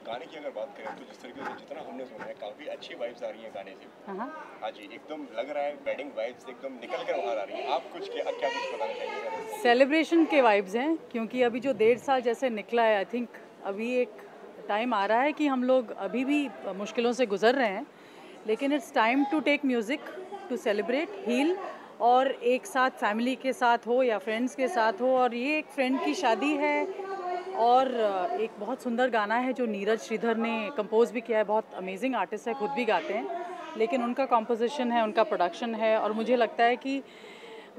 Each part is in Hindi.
गाने की अगर बात करें तो जिस तरीके से जितना हमने सुना है काफ़ी अच्छी वाइब्स आ रही हैं गाने से। हाँ जी, एकदम लग रहा है वेडिंग वाइब्स एकदम निकल कर बाहर आ रही हैं। आप कुछ क्या कुछ बताना चाहेंगे? सेलिब्रेशन के वाइब्स हैं, क्योंकि अभी जो 1.5 साल जैसे निकला है, आई थिंक अभी एक टाइम आ रहा है कि हम लोग अभी भी मुश्किलों से गुजर रहे हैं, लेकिन it's time to take music to celebrate, heal, और एक साथ फैमिली के साथ हो या फ्रेंड्स के साथ हो। और ये एक फ्रेंड की शादी है, और एक बहुत सुंदर गाना है जो नीरज श्रीधर ने कंपोज भी किया है। बहुत अमेजिंग आर्टिस्ट है, खुद भी गाते हैं, लेकिन उनका कंपोजिशन है, उनका प्रोडक्शन है। और मुझे लगता है कि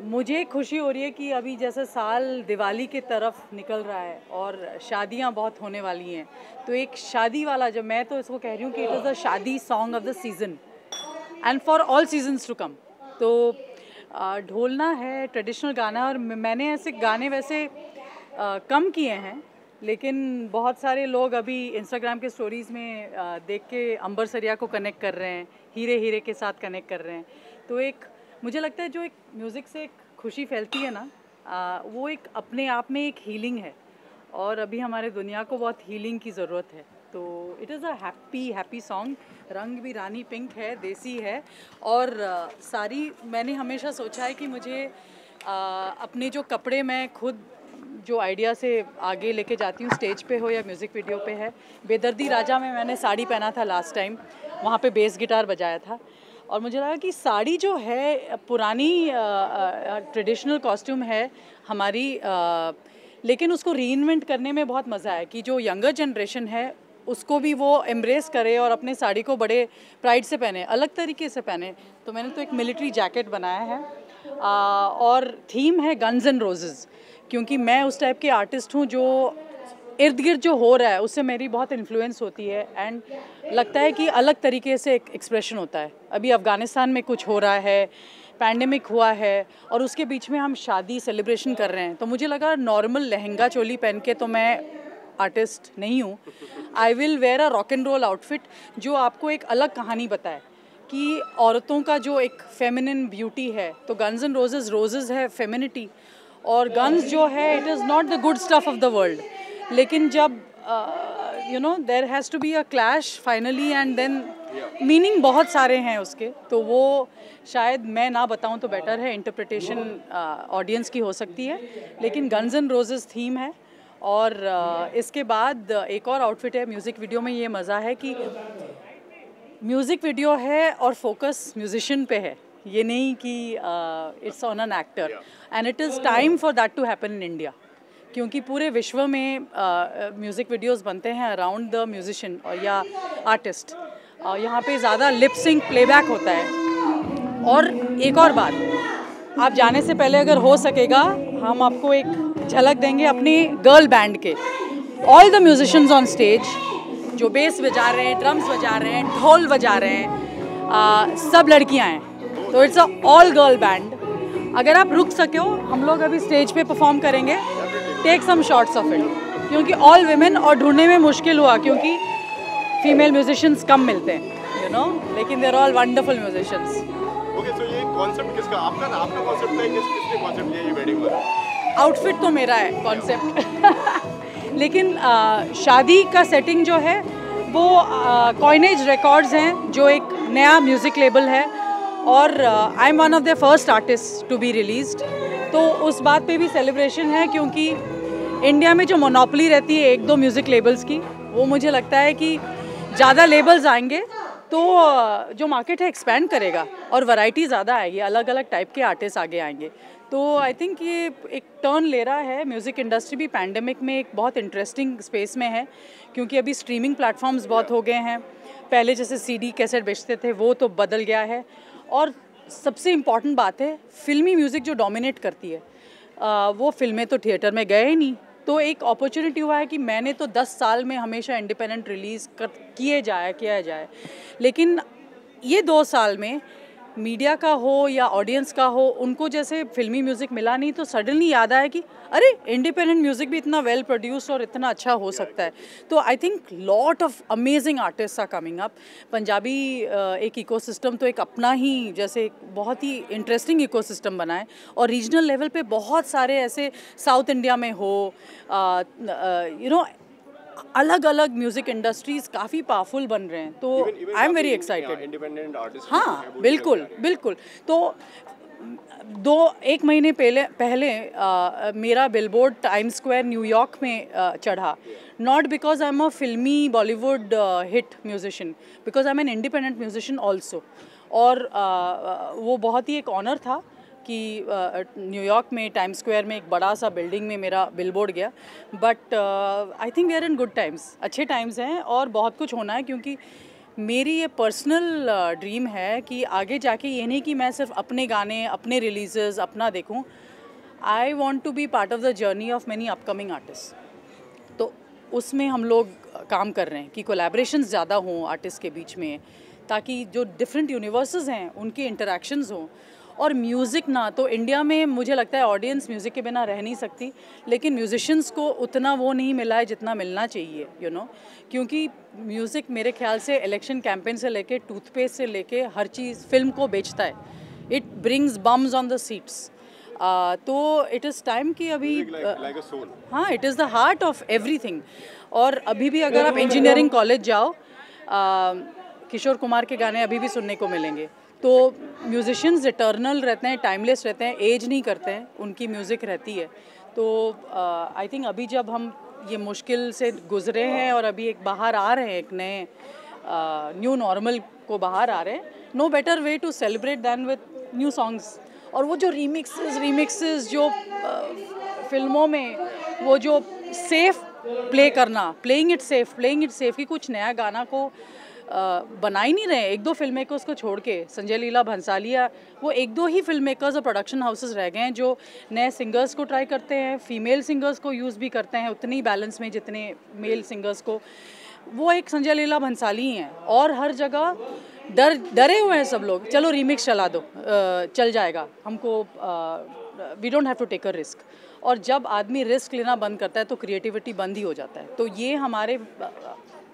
मुझे खुशी हो रही है कि अभी जैसे साल दिवाली की तरफ निकल रहा है और शादियां बहुत होने वाली हैं, तो एक शादी वाला, जो मैं तो इसको कह रही हूँ कि it is the shaadi song of the season and for all seasons to come. तो ढोलना है, ट्रेडिशनल गाना। और मैंने ऐसे गाने वैसे कम किए हैं, लेकिन बहुत सारे लोग अभी इंस्टाग्राम के स्टोरीज़ में देख के अंबर सरिया को कनेक्ट कर रहे हैं, हीरे हीरे के साथ कनेक्ट कर रहे हैं। तो एक मुझे लगता है जो एक म्यूज़िक से एक खुशी फैलती है ना, वो एक अपने आप में एक हीलिंग है, और अभी हमारे दुनिया को बहुत हीलिंग की ज़रूरत है। तो it is a happy song. रंग भी रानी पिंक है, देसी है, और सारी मैंने हमेशा सोचा है कि मुझे अपने जो कपड़े मैं खुद जो आइडिया से आगे लेके जाती हूँ, स्टेज पे हो या म्यूज़िक वीडियो पे है। बेदर्दी राजा में मैंने साड़ी पहना था लास्ट टाइम, वहाँ पे बेस गिटार बजाया था, और मुझे लगा कि साड़ी जो है पुरानी ट्रेडिशनल कॉस्ट्यूम है हमारी, लेकिन उसको रीइन्वेंट करने में बहुत मज़ा है कि जो यंगर जनरेशन है उसको भी वो एम्ब्रेस करे और अपने साड़ी को बड़े प्राइड से पहने, अलग तरीके से पहने। तो मैंने तो एक मिलिट्री जैकेट बनाया है, और थीम है गन्स एंड रोजेज़, क्योंकि मैं उस टाइप के आर्टिस्ट हूँ जो इर्द गिर्द जो हो रहा है उससे मेरी बहुत इन्फ्लुएंस होती है, एंड लगता है कि अलग तरीके से एक एक्सप्रेशन होता है। अभी अफ़गानिस्तान में कुछ हो रहा है, पैंडेमिक हुआ है, और उसके बीच में हम शादी सेलिब्रेशन कर रहे हैं, तो मुझे लगा नॉर्मल लहंगा चोली पहन के तो मैं आर्टिस्ट नहीं हूँ। I will wear a rock and roll outfit जो आपको एक अलग कहानी बताए कि औरतों का जो एक फेमिनिन ब्यूटी है। तो गन्स एंड रोजेज़ है फेमिनिटी, और गन्स जो है it is not the good stuff of the world, लेकिन जब you know there has to be a clash finally, and then meaning बहुत सारे हैं उसके, तो वो शायद मैं ना बताऊं तो बेटर है, इंटरप्रिटेशन ऑडियंस की हो सकती है। लेकिन गन्स एंड रोजेज़ थीम है, और इसके बाद एक और आउटफिट है म्यूज़िक वीडियो में। ये मज़ा है कि म्यूज़िक वीडियो है और फोकस म्यूजिशियन पे है, ये नहीं कि it's on an actor, and it is time for that to happen in India, क्योंकि पूरे विश्व में म्यूज़िक वीडियोस बनते हैं अराउंड द म्यूजिशियन और या आर्टिस्ट, यहाँ पे ज़्यादा लिप सिंक प्लेबैक होता है। और एक और बात, आप जाने से पहले अगर हो सकेगा हम आपको एक झलक देंगे अपनी गर्ल बैंड के। All the musicians on stage जो बेस बजा रहे हैं, ड्रम्स बजा रहे हैं, ढोल बजा रहे हैं, सब लड़कियां हैं, तो it's a all girl band. अगर आप रुक सके हो, हम लोग अभी स्टेज पे परफॉर्म करेंगे, take some shots of it, क्योंकि ऑल विमेन, और ढूंढने में मुश्किल हुआ क्योंकि फीमेल म्यूजिशियंस कम मिलते हैं, यू नो, लेकिन देर ऑल वंडरफुल म्यूजिशियंस। ओके, सो ये कॉन्सेप्ट किसका? आपका कॉन्सेप्ट है, किसने कॉन्सेप्ट लिया ये वेडिंग वाला? आउटफिट तो मेरा है कॉन्सेप्ट लेकिन शादी का सेटिंग जो है वो कॉइनेज रिकॉर्ड्स हैं, जो एक नया म्यूज़िक लेबल है, और I am one of the first artist to be released. तो उस बात पे भी सेलिब्रेशन है, क्योंकि इंडिया में जो मोनोपोली रहती है एक दो म्यूज़िक लेबल्स की, वो मुझे लगता है कि ज़्यादा लेबल्स आएंगे तो जो मार्केट है एक्सपैंड करेगा और वैरायटी ज़्यादा आएगी, अलग अलग टाइप के आर्टिस्ट आगे आएंगे। तो आई थिंक ये एक टर्न ले रहा है। म्यूज़िक इंडस्ट्री भी पैंडेमिक में एक बहुत इंटरेस्टिंग स्पेस में है, क्योंकि अभी स्ट्रीमिंग प्लेटफॉर्म्स बहुत हो गए हैं। पहले जैसे सीडी कैसेट बेचते थे वो तो बदल गया है, और सबसे इम्पॉर्टेंट बात है फिल्मी म्यूज़िक जो डोमिनेट करती है, वो फिल्में तो थिएटर में गए ही नहीं। तो एक अपॉर्चुनिटी हुआ है कि मैंने तो 10 साल में हमेशा इंडिपेंडेंट रिलीज़ किया जाए, लेकिन ये 2 साल में मीडिया का हो या ऑडियंस का हो, उनको जैसे फिल्मी म्यूज़िक मिला नहीं, तो सडनली याद आया कि अरे इंडिपेंडेंट म्यूज़िक भी इतना वेल प्रोड्यूस्ड और इतना अच्छा हो सकता है। तो I think lot of amazing artist are coming up. Punjabi एक इकोसिस्टम तो एक अपना ही जैसे बहुत ही इंटरेस्टिंग इकोसिस्टम बना है, और रीजनल लेवल पे बहुत सारे ऐसे साउथ इंडिया में हो, यू नो, अलग अलग म्यूज़िक इंडस्ट्रीज काफ़ी पावरफुल बन रहे हैं, तो I am very excited. Independent artist हाँ बिल्कुल बिल्कुल। तो 1 महीने पहले मेरा बिलबोर्ड टाइम स्क्वायर न्यूयॉर्क में चढ़ा, not because I am a filmi Bollywood hit musician, because I am an independent musician also. और वो बहुत ही एक ऑनर था कि न्यूयॉर्क में टाइम स्क्वायर में एक बड़ा सा बिल्डिंग में मेरा बिलबोर्ड गया। But I think we are in good times, अच्छे टाइम्स हैं और बहुत कुछ होना है, क्योंकि मेरी ये पर्सनल ड्रीम है कि आगे जाके ये नहीं कि मैं सिर्फ अपने गाने, अपने रिलीजेस अपना देखूं। I want to be part of the journey of many upcoming artist. तो उसमें हम लोग काम कर रहे हैं कि कोलैबोरेशंस ज़्यादा हों आर्टिस्ट के बीच में, ताकि जो डिफरेंट यूनिवर्सेस हैं उनके इंटरेक्शंस हों। और म्यूज़िक ना तो इंडिया में मुझे लगता है ऑडियंस म्यूज़िक के बिना रह नहीं सकती, लेकिन म्यूजिशियंस को उतना वो नहीं मिला है जितना मिलना चाहिए, यू नो। क्योंकि म्यूज़िक मेरे ख्याल से इलेक्शन कैंपेन से लेके टूथपेस्ट से लेके हर चीज़ फिल्म को बेचता है। It brings bums on the seats. तो इट इज़ टाइम कि अभी हाँ, it is the heart of everything. और अभी भी अगर आप इंजीनियरिंग कॉलेज जाओ, किशोर कुमार के गाने अभी भी सुनने को मिलेंगे। तो म्यूजिशियंस इटर्नल रहते हैं, टाइमलेस रहते हैं, एज नहीं करते हैं, उनकी म्यूज़िक रहती है। तो आई थिंक अभी जब हम ये मुश्किल से गुजरे हैं और अभी एक बाहर आ रहे हैं, एक नए न्यू नॉर्मल को बाहर आ रहे हैं, no better way to celebrate than with new songs. और वो जो रीमिक्सेस जो फिल्मों में वो जो सेफ प्ले करना, प्लेइंग इट सेफ कि कुछ नया गाना को बना ही नहीं रहे। 1-2 फिल्म मेकर्स को छोड़ के, संजय लीला भंसालिया, वो 1-2 ही फिल्म मेकर्स और प्रोडक्शन हाउसेस रह गए हैं जो नए सिंगर्स को ट्राई करते हैं, फीमेल सिंगर्स को यूज़ भी करते हैं उतनी बैलेंस में जितने मेल सिंगर्स को। वो एक संजय लीला भंसाली ही हैं। और हर जगह डरे हुए हैं सब लोग, चलो रीमिक्स चला दो, चल जाएगा, हमको we don't have to take a risk. और जब आदमी रिस्क लेना बंद करता है तो क्रिएटिविटी बंद ही हो जाता है। तो ये हमारे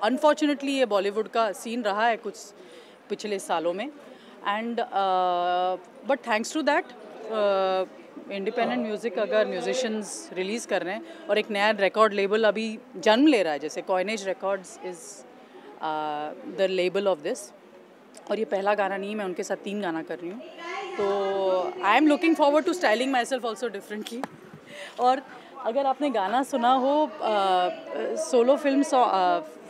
अनफॉर्चुनेटली ये बॉलीवुड का सीन रहा है कुछ पिछले सालों में। And but thanks to that independent music अगर म्यूजिशियंस रिलीज़ कर रहे हैं और एक नया रिकॉर्ड लेबल अभी जन्म ले रहा है, जैसे coinage records is the label of this. और ये पहला गाना नहीं, मैं उनके साथ 3 गाना कर रही हूँ। तो I am looking forward to styling myself also differently. और अगर आपने गाना सुना हो, सोलो फिल्म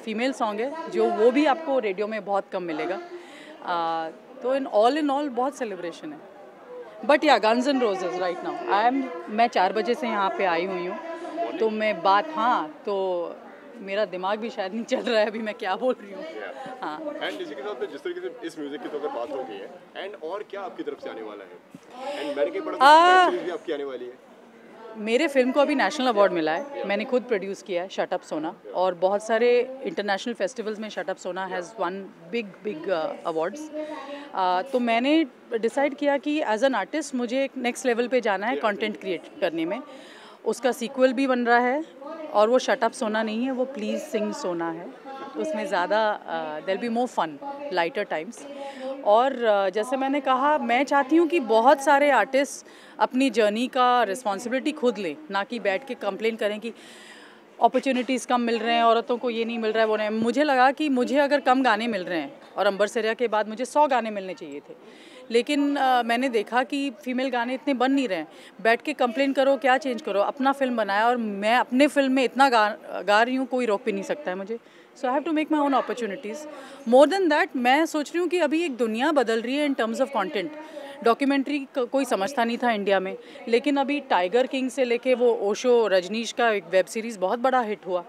फीमेल सॉन्ग है जो, वो भी आपको रेडियो में बहुत कम मिलेगा। तो इन ऑल बहुत सेलिब्रेशन है। बट या guns and roses right now मैं 4 बजे से यहाँ पे आई हुई हूँ, तो मैं तो मेरा दिमाग भी शायद नहीं चल रहा है अभी मैं क्या बोल रही हूँ। हाँ, एंड इसी के साथ में जिस तरीके से इस म्यूजिक की तो अगर बात हो गई है, एंड और क्या आपकी तरफ से आने वाला है? एंड मैंने कई बड़ा सीरीज भी आपकी आने वाली है। मेरे फिल्म को अभी नेशनल अवार्ड मिला है, मैंने खुद प्रोड्यूस किया है, शट अप सोना। और बहुत सारे इंटरनेशनल फेस्टिवल्स में शट अप सोना हैज़ वन बिग अवार्ड्स। तो मैंने डिसाइड किया कि एज एन आर्टिस्ट मुझे एक नेक्स्ट लेवल पे जाना है कंटेंट क्रिएट करने में। उसका सीक्वल भी बन रहा है, और वो शट अप सोना नहीं है, वो प्लीज़ सिंग सोना है। उसमें ज़्यादा there be more fun, lighter times. और जैसे मैंने कहा, मैं चाहती हूँ कि बहुत सारे आर्टिस्ट अपनी जर्नी का रिस्पॉन्सिबिलिटी खुद लें, ना कि बैठ के कंप्लेन करें कि अपॉर्चुनिटीज़ कम मिल रहे हैं, औरतों को ये नहीं मिल रहा है, वो नहीं। मुझे लगा कि मुझे अगर कम गाने मिल रहे हैं, और अंबर सरिया के बाद मुझे 100 गाने मिलने चाहिए थे, लेकिन मैंने देखा कि फ़ीमेल गाने इतने बन नहीं रहे हैं। बैठ के कंप्लेन करो, क्या चेंज करो, अपना फिल्म बनाया, और मैं अपने फिल्म में इतना गा रही हूँ, कोई रोक भी नहीं सकता है मुझे। So I have to make my own opportunities. More than that, मैं सोच रही हूँ कि अभी एक दुनिया बदल रही है in terms of content. Documentary कोई समझता नहीं था इंडिया में, लेकिन अभी टाइगर किंग से लेके वो ओशो रजनीश का एक वेब सीरीज़ बहुत बड़ा हिट हुआ।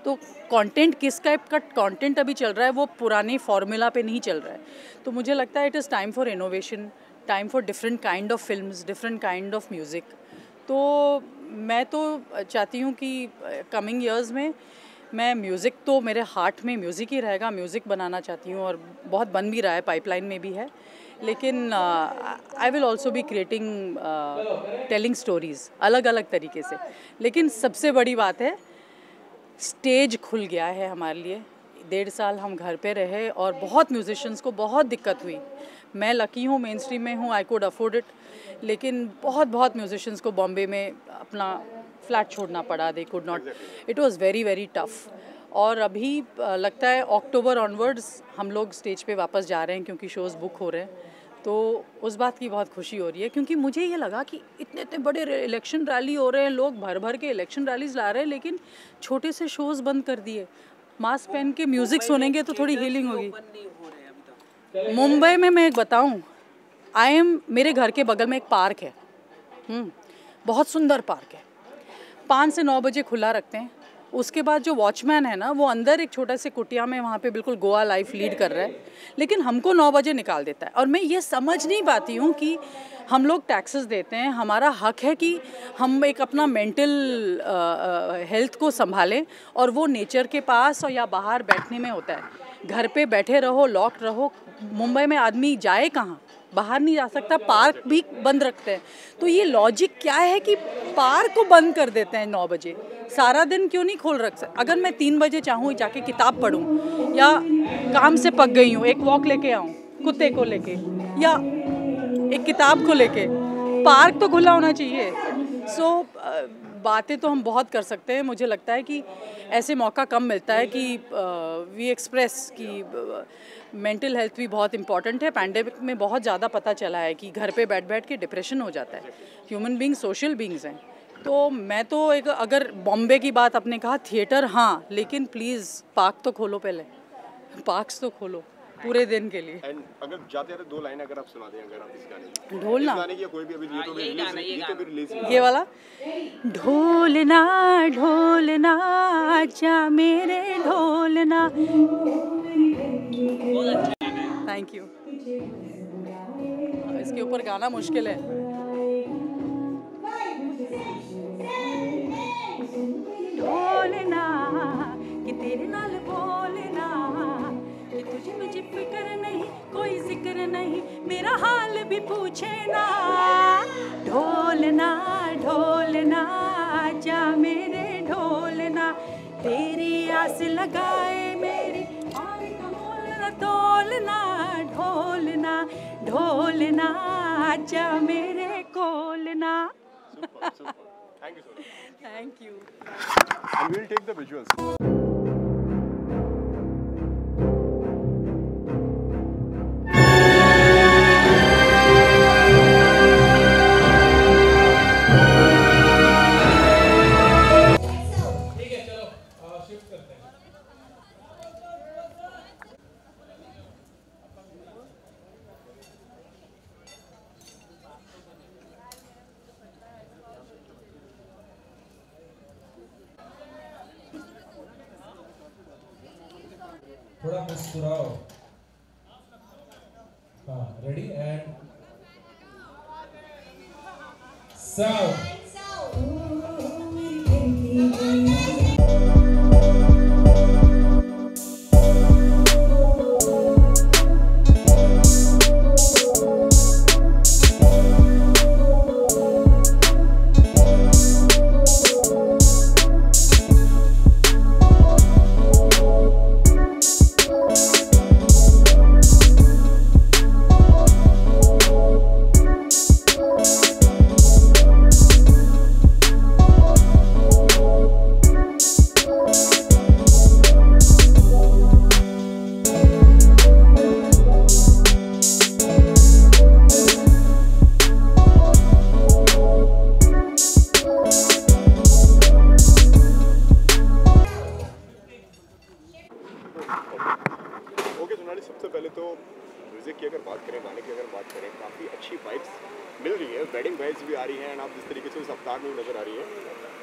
तो कंटेंट, किस टाइप का कंटेंट अभी चल रहा है, वो पुराने फार्मूला पे नहीं चल रहा है। तो मुझे लगता है it is time for innovation, time for different kind of films, different kind of music. तो मैं तो चाहती हूँ कि कमिंग ईयर्स में मैं म्यूज़िक, तो मेरे हार्ट में म्यूज़िक ही रहेगा, म्यूज़िक बनाना चाहती हूँ, और बहुत बन भी रहा है, पाइपलाइन में भी है। लेकिन I will also be creating, telling stories अलग अलग तरीके से। लेकिन सबसे बड़ी बात है, स्टेज खुल गया है हमारे लिए। 1.5 साल हम घर पे रहे और बहुत म्यूजिशियंस को बहुत दिक्कत हुई। मैं लकी हूँ, मेन स्ट्रीम में हूँ, आई कुड अफोर्ड इट। लेकिन बहुत म्यूजिशियंस को बॉम्बे में अपना फ्लैट छोड़ना पड़ा, they could not, it was very very tough. और अभी लगता है अक्टूबर ऑनवर्ड्स हम लोग स्टेज पे वापस जा रहे हैं क्योंकि शोज़ बुक हो रहे हैं, तो उस बात की बहुत खुशी हो रही है। क्योंकि मुझे ये लगा कि इतने इतने बड़े इलेक्शन रैली हो रहे हैं, लोग भर भर के इलेक्शन रैलीज ला रहे हैं, लेकिन छोटे से शोज़ बंद कर दिए। मास्क पहन के म्यूज़िक सुनेंगे तो थोड़ी हीलिंग होगी। मुंबई में मैं एक बताऊं, मेरे घर के बगल में एक पार्क है, बहुत सुंदर पार्क है, 5 से 9 बजे खुला रखते हैं। उसके बाद जो वॉचमैन है ना, वो अंदर एक छोटा से कुटिया में वहाँ पे बिल्कुल गोवा लाइफ लीड कर रहा है, लेकिन हमको 9 बजे निकाल देता है। और मैं ये समझ नहीं पाती हूँ कि हम लोग टैक्सेस देते हैं, हमारा हक है कि हम एक अपना मेंटल हेल्थ को संभालें, और वो नेचर के पास और या बाहर बैठने में होता है। घर पे बैठे रहो, लॉक रहो। मुंबई में आदमी जाए कहाँ, बाहर नहीं जा सकता, पार्क भी बंद रखते हैं। तो ये लॉजिक क्या है कि पार्क को बंद कर देते हैं 9 बजे, सारा दिन क्यों नहीं खोल रख सकते? अगर मैं 3 बजे चाहूँ जाके किताब पढूं, या काम से पक गई हूँ, एक वॉक लेके आऊँ कुत्ते को लेके, या एक किताब को लेके, पार्क तो खुला होना चाहिए। सो बातें तो हम बहुत कर सकते हैं, मुझे लगता है कि ऐसे मौका कम मिलता है कि वी एक्सप्रेस कि मेंटल हेल्थ भी बहुत इंपॉर्टेंट है। पैंडेमिक में बहुत ज़्यादा पता चला है कि घर पे बैठ बैठ के डिप्रेशन हो जाता है। ह्यूमन बींग सोशल बींग्स हैं। तो मैं तो एक, अगर बॉम्बे की बात आपने कहा, थिएटर हाँ, लेकिन प्लीज़ पार्क तो खोलो, पहले पार्क्स तो खोलो पूरे दिन के लिए। एंड अगर जाते जाते 2 लाइनें अगर आप सुना दें, अगर आप इस गाने की, ढोलना, इस गाने की कोई भी अभी ये तो भी रिलीज, ये वाला, ढोलना ढोलना आजा मेरे ढोलना। Thank you. इसके ऊपर गाना मुश्किल है। ढोलना कि तेरे नाल बोलना, कि तुझे मुझे फिक्र नहीं, कोई जिक्र नहीं, मेरा हाल भी पूछे ना। ढोलना ढोलना आजा मेरे ढोलना, तेरी आस लगाए मेरी और कमोल तोलना। ढोलना ढोलना आजा मेरे कोलना। Super, thank you so much. Thank you. And we will take the visuals. थोड़ा मुस्कुराओ। हाँ, रेडी एंड साउंड। सबसे पहले तो म्यूज़िक की अगर बात करें, गाने की अगर बात करें, काफ़ी अच्छी वाइब्स मिल रही है, वेडिंग वाइब्स भी आ रही हैं, एंड आप जिस तरीके से उस अवतार में नज़र आ रही है,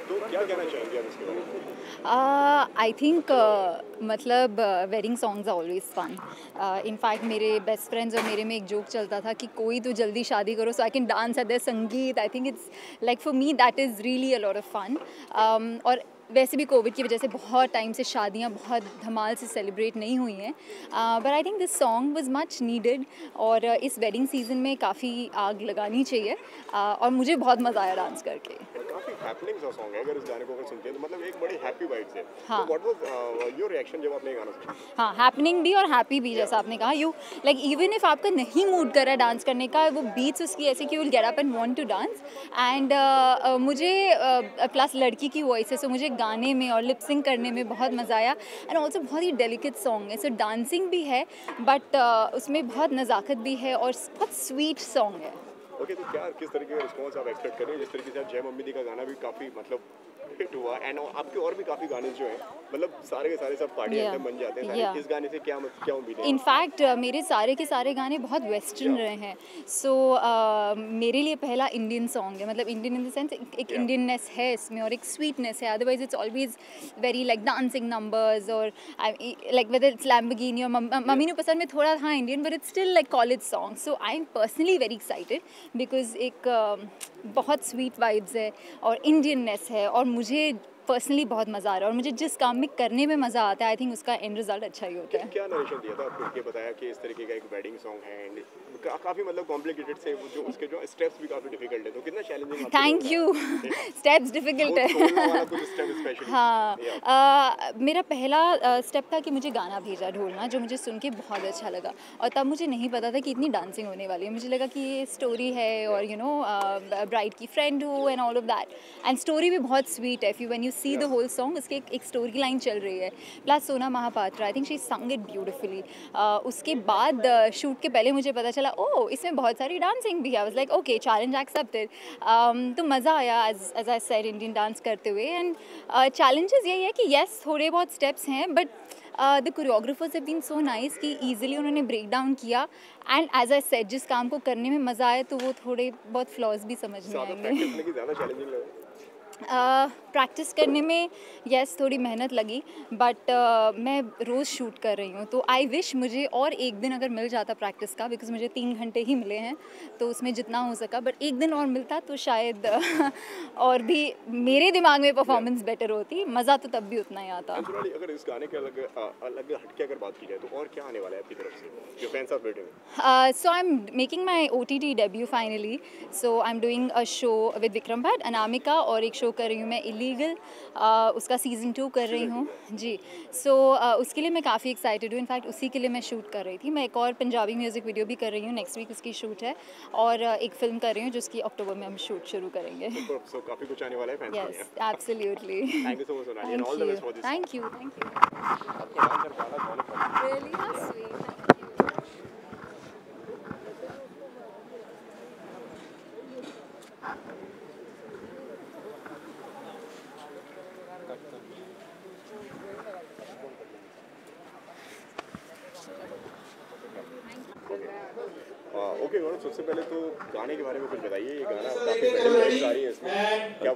तो क्या कहना चाहेंगे आप इसके बारे में? आई थिंक मतलब wedding songs are always fun. In fact मेरे बेस्ट फ्रेंड्स और मेरे में एक जोक चलता था कि कोई तो जल्दी शादी करो so I can dance at the sangeet. I think it's like for me that is really a lot of fun. और वैसे भी कोविड की वजह से बहुत टाइम से शादियाँ बहुत धमाल से सेलिब्रेट नहीं हुई हैं, but I think this song was much needed. और इस वेडिंग सीजन में काफ़ी आग लगानी चाहिए, और मुझे बहुत मज़ा आया डांस करके। काफ़ी हैपनिंग सा सॉन्ग है, अगर इस गाने को अगर सुनते हैं तो मतलब एक बड़ी हैप्पी वाइब्स है। हाँ। तो व्हाट वाज योर रिएक्शन जब आपने ये गाना सुना? हाँ, हैपनिंग भी और हैप्पी भी, जैसा आपने कहा। यू लाइक इवन इफ आपका नहीं मूड कर रहा है डांस करने का, वो बीट्स उसकी ऐसे कि you will get up and want to dance. And मुझे प्लस लड़की की वॉइस है, सो मुझे गाने में और लिप सिंक करने में बहुत मज़ा आया। एंड ऑल्सो बहुत ही डेलिकेट सॉन्ग है, सो डांसिंग भी है बट उसमें बहुत नज़ाकत भी है और बहुत स्वीट सॉन्ग है। ओके, तो क्या किस तरीके का रिस्पॉन्स आप एक्सपेक्ट कर रहे हैं? जिस तरीके से आप जय मम्मी दी का गाना भी काफ़ी मतलब हिट हुआ, एंड आपके और भी काफ़ी गाने जो हैं मतलब सारे के सारे सब पार्टी एंथम बन जाते हैं सारे। Yeah. इस गाने से क्या क्या उम्मीद है? इनफैक्ट मेरे सारे के सारे गाने बहुत वेस्टर्न रहे हैं, सो मेरे लिए पहला इंडियन सॉन्ग है, मतलब इंडियन इन द सेंस एक इंडियननेस है इसमें और एक स्वीटनेस है। Otherwise it's always very like dancing numbers और लाइक वेदर इट्स लैम्बोर्गिनी और मम्मी ने पसंद में थोड़ा था Indian, but it's still like college song. So I am personally very excited because एक बहुत स्वीट वाइब्स है और इंडियननेस है और मुझे पर्सनली बहुत मज़ा आ रहा है और मुझे जिस काम में करने में मज़ा आता है आई थिंक उसका एंड रिजल्ट अच्छा ही होता है। क्या नरेशन दिया था आपको? ये बताया कि इस तरीके का एक वेडिंग सॉन्ग है एंड काफ़ी मतलब कॉम्प्लिकेटेड से जो उसके जो स्टेप्स भी काफ़ी डिफिकल्ट है, तो कितना challenging? Thank you. Steps difficult है। हाँ, मेरा पहला स्टेप था कि मुझे गाना भेजा ढोलना, जो मुझे सुन के बहुत अच्छा लगा और तब मुझे नहीं पता था कि इतनी डांसिंग होने वाली है। मुझे लगा कि ये स्टोरी है और यू नो ब्राइड की फ्रेंड हो and all of that, and story भी बहुत स्वीट है। When you see the whole song, उसके एक स्टोरी लाइन चल रही है। Plus Sona Mahapatra, I think she sung it beautifully. उसके बाद शूट के पहले मुझे पता चला ओह इसमें बहुत सारी डांसिंग भी है। I was like okay, challenge accepted. तो मज़ा आया as I said Indian dance करते हुए। एंड चैलेंजेस यही है कि येस थोड़े बहुत स्टेप्स हैं but the choreographers have been so nice कि ईजिली उन्होंने ब्रेक डाउन किया। एंड एज आई सेड जिस काम को करने में मज़ा आए तो वो थोड़े बहुत फ्लॉज भी समझ में आएंगे। प्रैक्टिस करने में यस थोड़ी मेहनत लगी बट मैं रोज़ शूट कर रही हूँ, तो आई विश मुझे और एक दिन अगर मिल जाता प्रैक्टिस का, बिकॉज मुझे 3 घंटे ही मिले हैं तो उसमें जितना हो सका, बट एक दिन और मिलता तो शायद और भी मेरे दिमाग में परफॉर्मेंस बेटर होती, मज़ा तो तब भी उतना ही आता। अगर इस गाने के अलग हटके अगर बात की जाए तो और क्या आने वाला है आपकी तरफ से जो फैंस आप वेटिंग हैं? So I'm making my OTT debut finally. So I'm doing a show with Vikram Bhatt, Anamika, और एक शो कर रही हूँ मैं इलीगल, उसका सीज़न 2 कर रही हूँ जी। सो उसके लिए मैं काफ़ी एक्साइटेड हूँ। इनफैक्ट उसी के लिए मैं शूट कर रही थी। मैं एक और पंजाबी म्यूज़िक वीडियो भी कर रही हूँ, नेक्स्ट वीक उसकी शूट है, और एक फ़िल्म कर रही हूँ जिसकी अक्टूबर में हम शूट शुरू करेंगे। So काफ़ी कुछ आने वाला है फैंस के लिए। Yes, absolutely. Thank you so much Sonali, and all the best for this. Thank you. आपको डांस और गाना दोनों पसंद है? Really, how sweet. Okay Gaurav, सबसे पहले तो गाने के बारे में कुछ बताइए। ये गाना काफ़ी वेडिंग वाइब्स आ रही है इसमें,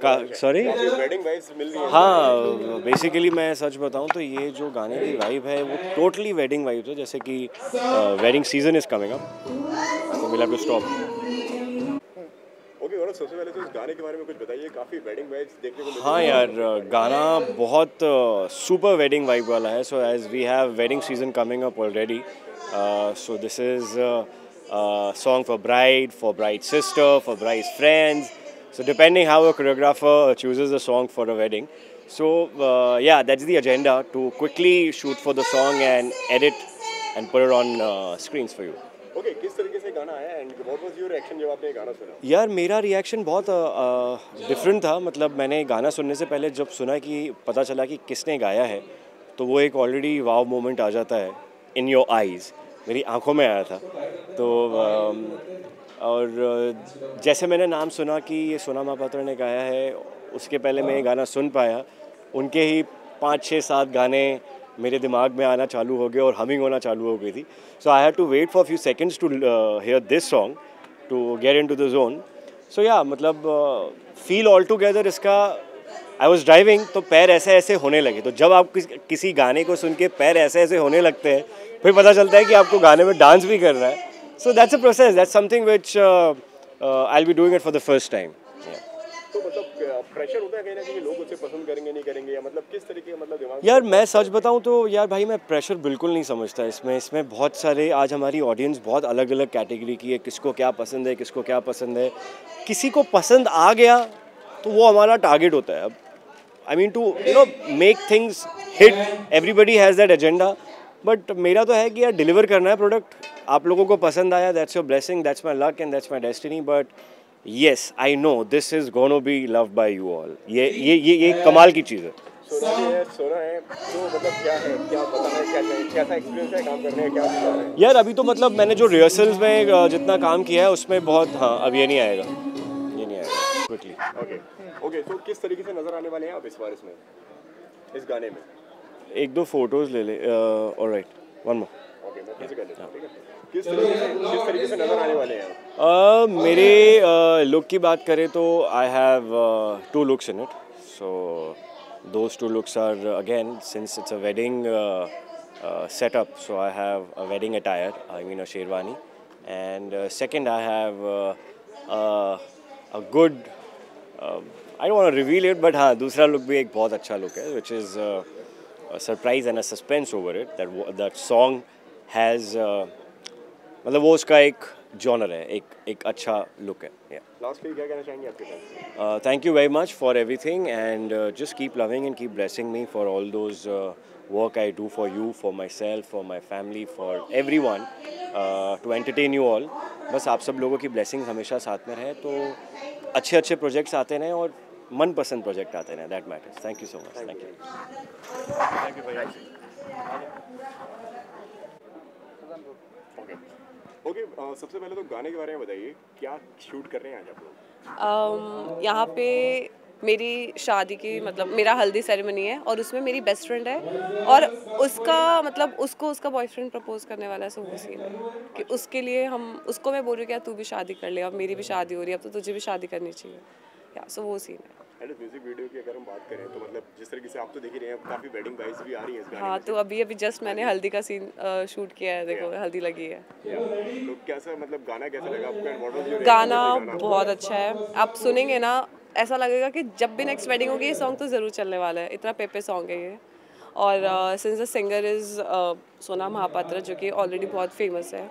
क्या सॉरी वेडिंग वाइब्स मिल रही है? हाँ, बेसिकली मैं सच बताऊं तो ये जो गाने की वाइब है वो टोटली वेडिंग वाइब है। जैसे कि wedding season is coming up, तो will have to stop. Okay Gaurav, सबसे पहले तो इस गाने के बारे में कुछ बताइए। काफ़ी वेडिंग वाइब्स देखने को मिल रही है। हाँ यार, गाना बहुत सुपर वेडिंग वाइब वाला है। So as we have wedding season coming up already, so this is song for bride's sister, for bride's friends. So depending how a choreographer chooses a song for a wedding. So yeah, that's the agenda, to quickly shoot for the song and edit and put it on screens for you. Okay, किस तरीके से गाना आया and what was your reaction जब आपने गाना सुना? यार मेरा रिएक्शन बहुत डिफरेंट था। मतलब मैंने गाना सुनने से पहले जब सुना कि पता चला कि किसने गाया है, तो वो एक ऑलरेडी वाव मोमेंट आ जाता है इन योर आईज़, मेरी आंखों में आया था। तो और जैसे मैंने नाम सुना कि ये सोना महापात्रा ने गाया है, उसके पहले मैं ये गाना सुन पाया, उनके ही 5, 6, 7 गाने मेरे दिमाग में आना चालू हो गए और हमिंग होना चालू हो गई थी। So I had to wait for few seconds to hear this song to get into the zone. So या मतलब फील ऑल टुगेदर इसका, आई वॉज ड्राइविंग तो पैर ऐसे ऐसे होने लगे। तो जब आप किसी गाने को सुन के पैर ऐसे ऐसे होने लगते हैं, फिर पता चलता है कि आपको गाने में डांस भी करना है। So that's a process, that's something which I will be doing it for the first time. तो मतलब प्रेशर होता है कहीं ना कहीं, लोग उसे पसंद करेंगे नहीं करेंगे, या मतलब किस तरीके का मतलब दिमाग? यार मैं सच बताऊं तो यार भाई, मैं प्रेशर बिल्कुल नहीं समझता इसमें बहुत सारे, आज हमारी ऑडियंस बहुत अलग अलग कैटेगरी की है, किसको क्या पसंद है, किसको क्या पसंद है। किसी को पसंद आ गया तो वो हमारा टारगेट होता है। अब I mean to make things hit, everybody has that agenda, but मेरा तो है कि यार डिलीवर करना है प्रोडक्ट, आप लोगों को पसंद आया, that's your blessing, that's my luck and that's my destiny, but yes I know this is gonna be loved by you all. ये कमाल की चीज़ है। सोना है तो मतलब क्या है, क्या बताना है, कैसा एक्सपीरियंस है काम करने का, क्या चीज़ है यार अभी तो मतलब मैंने जो रिहर्सल्स में जितना काम किया है उसमें बहुत, हाँ अब ये नहीं आएगा क्विकली। ओके तो किस तरीके से नजर आने वाले हैं आप इस बार इसमें, इस गाने में? एक दो फोटोज ले ले, ऑलराइट, वन मोर। ओके मैं कैसे कर लेता हूँ, ठीक है? किस तरीके से नजर आने वाले हैं आप? मेरे लुक की बात करें तो I have 2 looks in it, so those 2 looks are again, since it's a wedding setup, so I have a wedding attire, I mean a sherwani, and second I have a good, I don't want to reveal it, but हाँ दूसरा look भी एक बहुत अच्छा look है, which is a surprise and a suspense over it, that song has मतलब वो उसका एक जॉनर है, एक अच्छा लुक है। लास्टली क्या कहना चाहेंगे आपके पास? Thank you very much for everything and just keep loving and keep blessing me for all those work I do for you, for myself, for my family, for everyone, to entertain you all. बस आप सब लोगों की ब्लेसिंग हमेशा साथ में रहे, तो अच्छे अच्छे प्रोजेक्ट्स आते रहें और मनपसंद प्रोजेक्ट आते रहें, that matters. Thank you so much. Thank you भैया। ओके सबसे पहले तो गाने के बारे में बताइए, क्या शूट कर रहे हैं आज आप लोग? यहाँ पे मेरी शादी की मतलब मेरा हल्दी सेरेमनी है और उसमें मेरी बेस्ट फ्रेंड है और उसका मतलब उसको उसका बॉयफ्रेंड प्रपोज करने वाला है, सो वो सीन है कि उसके लिए हम उसको मैं बोल रही हूँ क्या तू भी शादी कर ले, अब मेरी भी शादी हो रही है, अब तो तुझे भी शादी करनी चाहिए, या सो वो सीन है। म्यूजिक वीडियो की अगर हम बात करें तो मतलब जिस तरीके से आप तो देख ही रहे हैं, काफी वेडिंग वाइब्स भी आ रही हैं इस गाने हाँ, में। तो अभी जस्ट मैंने हल्दी का सीन शूट किया है, देखो हल्दी लगी है। तो कैसा मतलब गाना कैसा लगा आपको एंड व्हाट वाज योर गाना बहुत अच्छा है, आप सुनेंगे ना ऐसा लगेगा कि जब भी नेक्स्ट वेडिंग होगी ये सॉन्ग तो ज़रूर चलने वाला है, इतना पेपे सॉन्ग है ये। और सिंस द सिंगर इज़ सोना महापात्र जो कि ऑलरेडी बहुत फेमस है।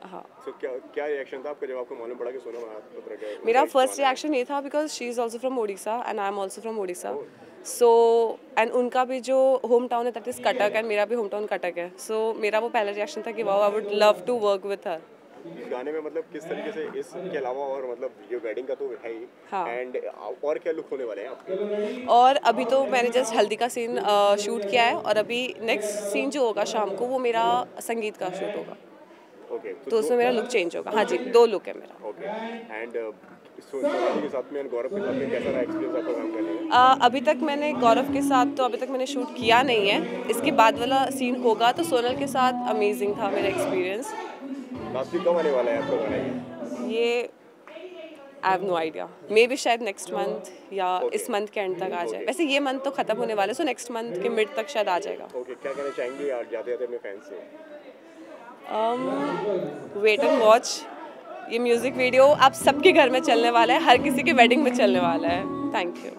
हाँ, सो क्या रिएक्शन था आपका जब आपको मालूम पड़ा कि सोना महापात्र का? मेरा फर्स्ट रिएक्शन ये था because she is also from Odisha and I am also from Odisha, so and उनका भी जो होम टाउन है दैट इज़ कटक एंड मेरा भी होम टाउन कटक है, सो मेरा वो पहला रिएक्शन था कि wow I would love to work with her. इस गाने में मतलब किस तरीके से इसके अलावा और मतलब ये वेडिंग का तो है ही, हाँ। एंड और क्या लुक होने वाले हैं आपके? और अभी तो मैंने जस्ट हल्दी का सीन शूट किया है और अभी नेक्स्ट सीन जो होगा शाम को वो मेरा संगीत का शूट होगा। ओके तो उसमें मेरा लुक चेंज होगा। हाँ जी, 2 लुक है मेरा। ओके एंड सोनाली के साथ में और गौरव के साथ में कैसा रहा एक्सपीरियंस आपका काम करने में? अभी तक मैंने गौरव के साथ तो अभी तक मैंने शूट किया नहीं है, इसके बाद वाला सीन होगा तो सोनल के साथ अमेजिंग था मेरा एक्सपीरियंस। लास्ट वीक कब आने वाला है आपका गाना ये I have no idea, maybe शायद नेक्स्ट मंथ या इस मंथ के एंड तक आ जाए। वैसे ये मंथ तो खत्म होने वाला है, सो नेक्स्ट मंथ के मिड तक शायद आ जाएगा। ओके क्या कहना चाहेंगे यार जाते जाते अपने फैंस से? वेट एंड वॉच, ये म्यूजिक वीडियो आप सबके घर में चलने वाला है, हर किसी के वेडिंग में चलने वाला है। Thank you.